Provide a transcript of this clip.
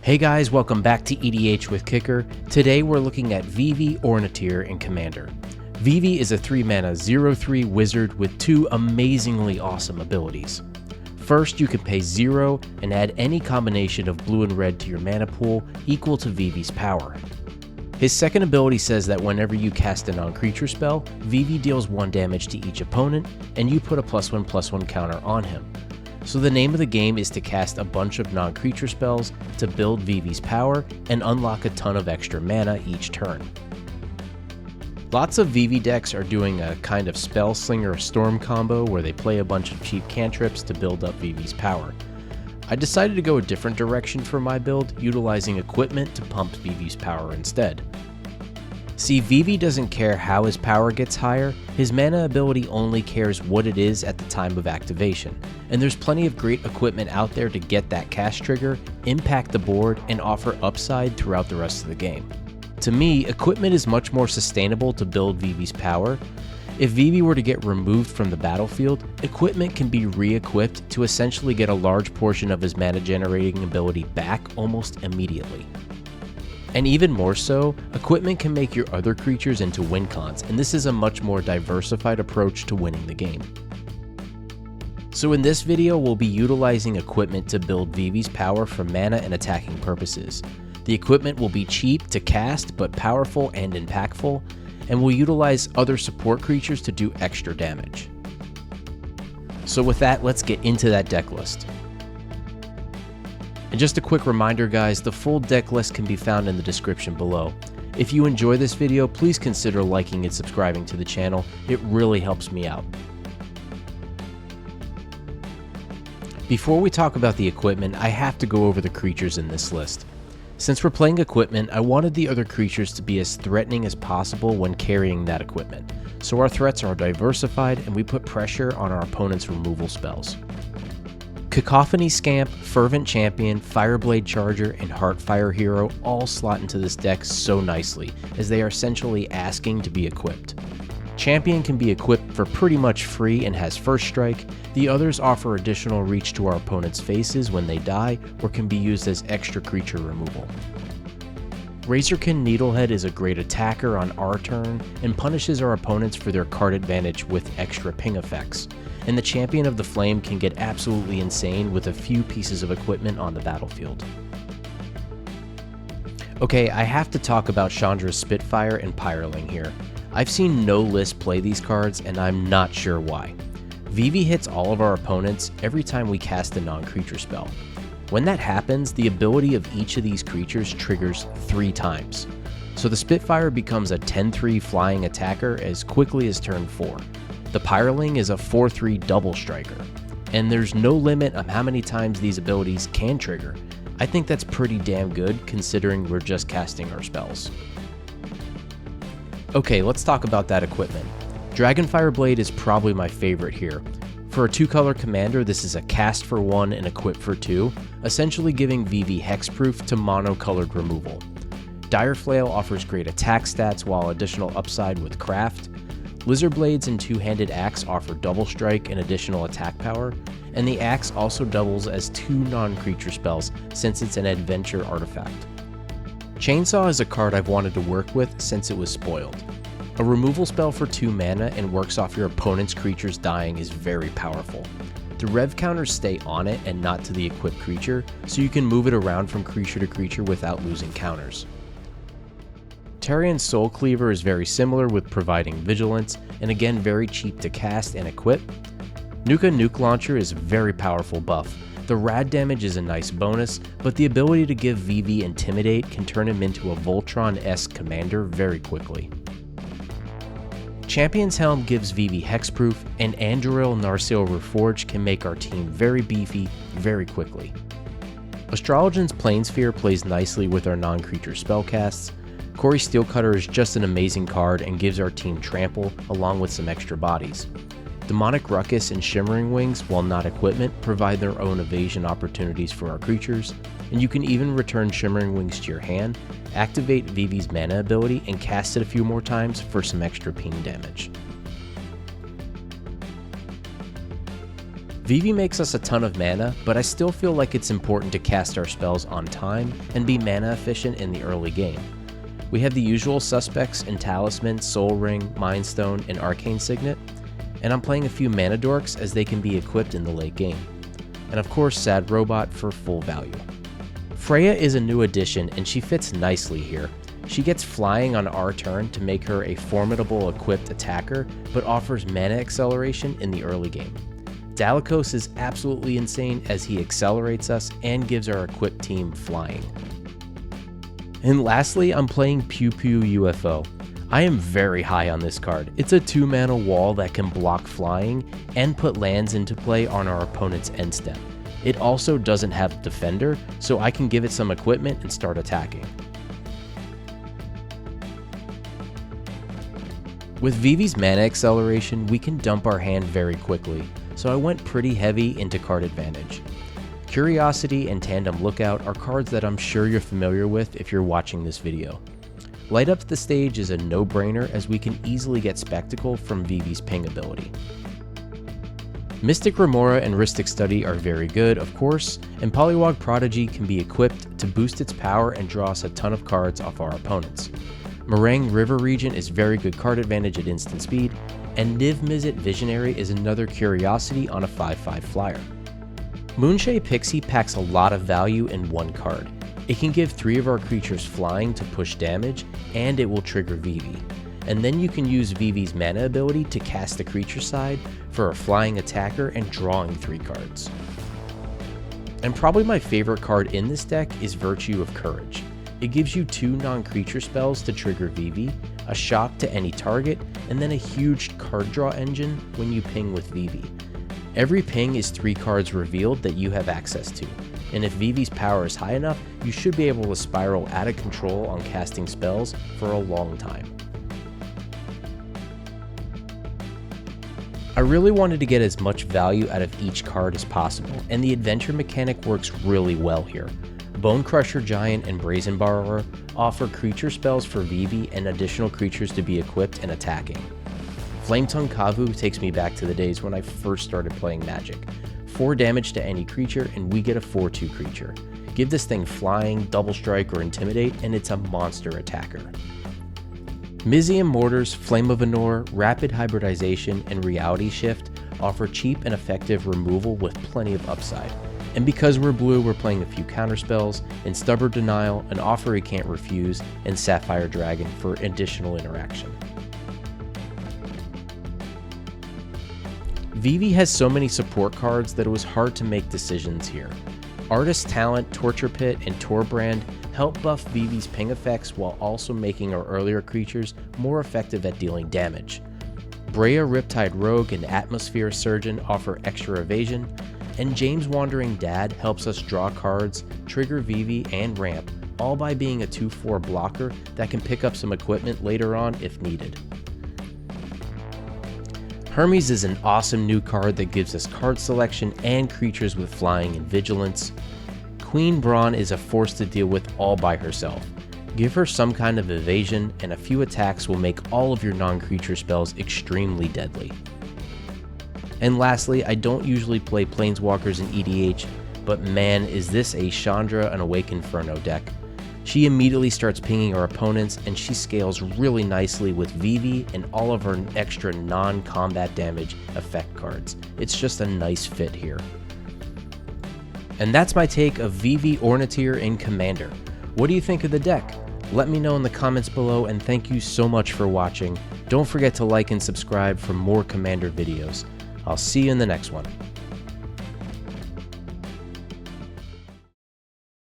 Hey guys, welcome back to EDH with Kicker. Today we're looking at Vivi Ornitier in Commander. Vivi is a 3-mana 0/3 wizard with two amazingly awesome abilities. First, you can pay 0 and add any combination of blue and red to your mana pool equal to Vivi's power. His second ability says that whenever you cast a non-creature spell, Vivi deals 1 damage to each opponent, and you put a +1/+1 counter on him. So the name of the game is to cast a bunch of non-creature spells to build Vivi's power and unlock a ton of extra mana each turn. Lots of Vivi decks are doing a kind of Spell Slinger Storm combo where they play a bunch of cheap cantrips to build up Vivi's power. I decided to go a different direction for my build, utilizing equipment to pump Vivi's power instead. See, Vivi doesn't care how his power gets higher, his mana ability only cares what it is at the time of activation, and there's plenty of great equipment out there to get that cast trigger, impact the board, and offer upside throughout the rest of the game. To me, equipment is much more sustainable to build Vivi's power. If Vivi were to get removed from the battlefield, equipment can be re-equipped to essentially get a large portion of his mana generating ability back almost immediately. And even more so, equipment can make your other creatures into win cons, and this is a much more diversified approach to winning the game. So in this video, we'll be utilizing equipment to build Vivi's power for mana and attacking purposes. The equipment will be cheap to cast, but powerful and impactful, and we'll utilize other support creatures to do extra damage. So with that, let's get into that deck list. And just a quick reminder guys, the full deck list can be found in the description below. If you enjoy this video, please consider liking and subscribing to the channel, it really helps me out. Before we talk about the equipment, I have to go over the creatures in this list. Since we're playing equipment, I wanted the other creatures to be as threatening as possible when carrying that equipment, so our threats are diversified and we put pressure on our opponent's removal spells. Cacophony Scamp, Fervent Champion, Fireblade Charger, and Heartfire Hero all slot into this deck so nicely, as they are essentially asking to be equipped. Champion can be equipped for pretty much free and has first strike, the others offer additional reach to our opponent's faces when they die, or can be used as extra creature removal. Razorkin Needlehead is a great attacker on our turn, and punishes our opponents for their card advantage with extra ping effects. And the Champion of the Flame can get absolutely insane with a few pieces of equipment on the battlefield. Okay, I have to talk about Chandra's Spitfire and Pyroling here. I've seen no list play these cards, and I'm not sure why. Vivi hits all of our opponents every time we cast a non-creature spell. When that happens, the ability of each of these creatures triggers 3 times. So the Spitfire becomes a 10/3 flying attacker as quickly as turn 4. The Pyroling is a 4/3 double striker, and there's no limit on how many times these abilities can trigger. I think that's pretty damn good considering we're just casting our spells. Okay, let's talk about that equipment. Dragonfire Blade is probably my favorite here. For a 2-color commander, this is a cast for 1 and equip for 2, essentially giving Vivi hexproof to mono-colored removal. Dire Flail offers great attack stats while additional upside with craft. Lizard Blades and Two-Handed Axe offer double strike and additional attack power, and the axe also doubles as 2 non-creature spells since it's an adventure artifact. Chainsaw is a card I've wanted to work with since it was spoiled. A removal spell for 2 mana and works off your opponent's creatures dying is very powerful. The rev counters stay on it and not to the equipped creature, so you can move it around from creature to creature without losing counters. Tarian's Soul Cleaver is very similar with providing vigilance, and again very cheap to cast and equip. Nuka Nuke Launcher is a very powerful buff. The rad damage is a nice bonus, but the ability to give Vivi Intimidate can turn him into a Voltron-esque commander very quickly. Champion's Helm gives Vivi hexproof, and Anduril Narsil Reforged can make our team very beefy very quickly. Astrologian's Planessphere plays nicely with our non-creature spellcasts. Corey Steelcutter is just an amazing card and gives our team trample along with some extra bodies. Demonic Ruckus and Shimmering Wings, while not equipment, provide their own evasion opportunities for our creatures, and you can even return Shimmering Wings to your hand, activate Vivi's mana ability, and cast it a few more times for some extra ping damage. Vivi makes us a ton of mana, but I still feel like it's important to cast our spells on time and be mana efficient in the early game. We have the usual suspects in Talisman, Soul Ring, Mind Stone, and Arcane Signet, and I'm playing a few mana dorks as they can be equipped in the late game. And of course Sad Robot for full value. Freya is a new addition and she fits nicely here. She gets flying on our turn to make her a formidable equipped attacker, but offers mana acceleration in the early game. Dalekos is absolutely insane as he accelerates us and gives our equipped team flying. And lastly, I'm playing Pew Pew UFO. I am very high on this card. It's a 2-mana wall that can block flying and put lands into play on our opponent's end step. It also doesn't have Defender, so I can give it some equipment and start attacking. With Vivi's mana acceleration, we can dump our hand very quickly, so I went pretty heavy into card advantage. Curiosity and Tandem Lookout are cards that I'm sure you're familiar with if you're watching this video. Light Up the Stage is a no-brainer as we can easily get Spectacle from Vivi's ping ability. Mystic Remora and Rhystic Study are very good, of course, and Polywog Prodigy can be equipped to boost its power and draw us a ton of cards off our opponents. Meringue River Region is very good card advantage at instant speed, and Niv Mizzet Visionary is another curiosity on a 5/5 flyer. Moonshade Pixie packs a lot of value in one card. It can give 3 of our creatures flying to push damage, and it will trigger Vivi. And then you can use Vivi's mana ability to cast the creature side for a flying attacker and drawing 3 cards. And probably my favorite card in this deck is Virtue of Courage. It gives you 2 non-creature spells to trigger Vivi, a shock to any target, and then a huge card draw engine when you ping with Vivi. Every ping is 3 cards revealed that you have access to, and if Vivi's power is high enough, you should be able to spiral out of control on casting spells for a long time. I really wanted to get as much value out of each card as possible, and the adventure mechanic works really well here. Bone Crusher Giant and Brazen Borrower offer creature spells for Vivi and additional creatures to be equipped and attacking. Flametongue Kavu takes me back to the days when I first started playing Magic. 4 damage to any creature and we get a 4/2 creature. Give this thing flying, double strike, or intimidate and it's a monster attacker. Mizium Mortars, Flame of Anor, Rapid Hybridization, and Reality Shift offer cheap and effective removal with plenty of upside. And because we're blue, we're playing a few counterspells, and Stubborn Denial, an offer he can't refuse, and Sapphire Dragon for additional interaction. Vivi has so many support cards that it was hard to make decisions here. Artist Talent, Torture Pit, and Torbrand help buff Vivi's ping effects while also making our earlier creatures more effective at dealing damage. Brea Riptide Rogue and Atmosphere Surgeon offer extra evasion, and James Wandering Dad helps us draw cards, trigger Vivi, and ramp, all by being a 2/4 blocker that can pick up some equipment later on if needed. Hermes is an awesome new card that gives us card selection and creatures with flying and vigilance. Queen Brawn is a force to deal with all by herself. Give her some kind of evasion, and a few attacks will make all of your non-creature spells extremely deadly. And lastly, I don't usually play Planeswalkers in EDH, but man is this a Chandra and Awake Inferno deck. She immediately starts pinging our opponents, and she scales really nicely with Vivi and all of her extra non-combat damage effect cards. It's just a nice fit here. And that's my take of Vivi Ornitier in Commander. What do you think of the deck? Let me know in the comments below, and thank you so much for watching. Don't forget to like and subscribe for more Commander videos. I'll see you in the next one.